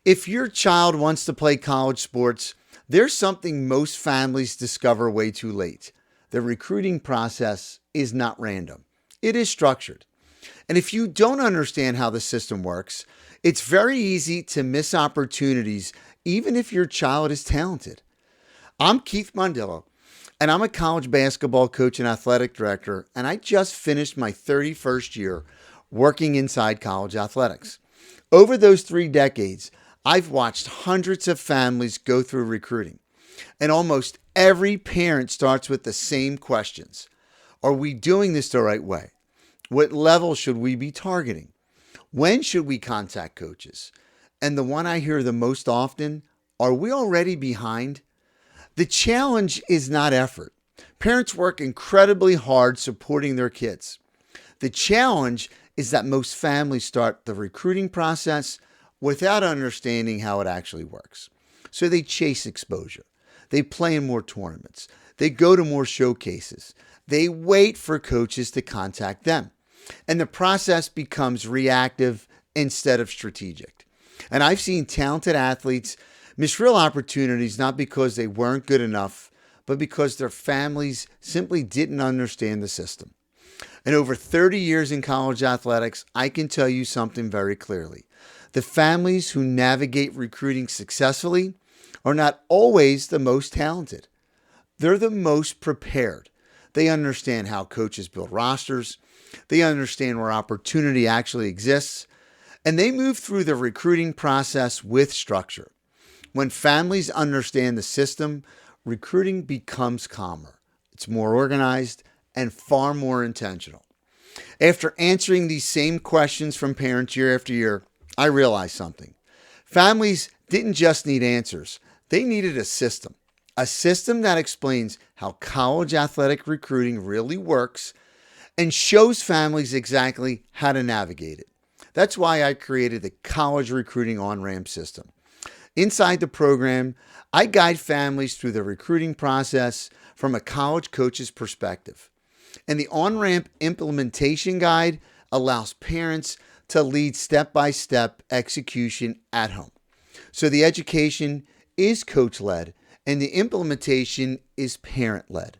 If your child wants to play college sports, there's something most families discover way too late. The recruiting process is not random, it is structured. And if you don't understand how the system works, it's very easy to miss opportunities, even if your child is talented. I'm Keith Mondillo, and I'm a college basketball coach and athletic director, and I just finished my 31st year working inside college athletics. Over those 3 decades, I've watched hundreds of families go through recruiting, and almost every parent starts with the same questions. Are we doing this the right way? What level should we be targeting? When should we contact coaches? And the one I hear the most often, are we already behind? The challenge is not effort. Parents work incredibly hard supporting their kids. The challenge is that most families start the recruiting process without understanding how it actually works. So they chase exposure. They play in more tournaments. They go to more showcases. They wait for coaches to contact them. And the process becomes reactive instead of strategic. And I've seen talented athletes miss real opportunities not because they weren't good enough, but because their families simply didn't understand the system. In over 30 years in college athletics, I can tell you something very clearly. The families who navigate recruiting successfully are not always the most talented. They're the most prepared. They understand how coaches build rosters. They understand where opportunity actually exists. And they move through the recruiting process with structure. When families understand the system, recruiting becomes calmer. It's more organized and far more intentional. After answering these same questions from parents year after year, I realized something. Families didn't just need answers. They needed a system that explains how college athletic recruiting really works and shows families exactly how to navigate it. That's why I created the College Recruiting On-Ramp System. Inside the program, I guide families through the recruiting process from a college coach's perspective. And the on-ramp implementation guide allows parents to lead step-by-step execution at home. So the education is coach-led and the implementation is parent-led.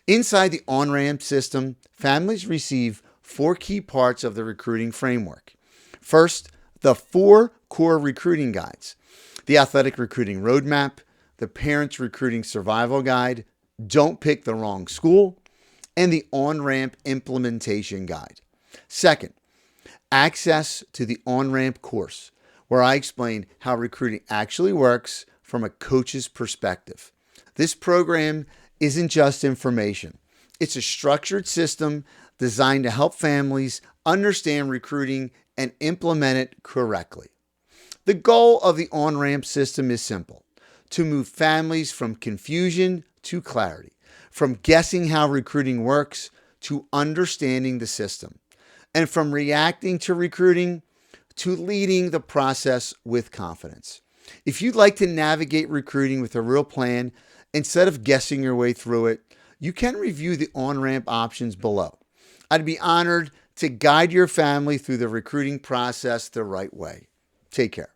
Inside the on-ramp system, families receive 4 key parts of the recruiting framework. First, the 4 core recruiting guides. The Athletic Recruiting Roadmap, the Parents Recruiting Survival Guide, Don't Pick the Wrong School, and the On-Ramp Implementation Guide. Second, access to the On-Ramp course, where I explain how recruiting actually works from a coach's perspective. This program isn't just information. It's a structured system designed to help families understand recruiting and implement it correctly. The goal of the on-ramp system is simple: to move families from confusion to clarity, from guessing how recruiting works to understanding the system, and from reacting to recruiting to leading the process with confidence. If you'd like to navigate recruiting with a real plan instead of guessing your way through it, you can review the on-ramp options below. I'd be honored to guide your family through the recruiting process the right way. Take care.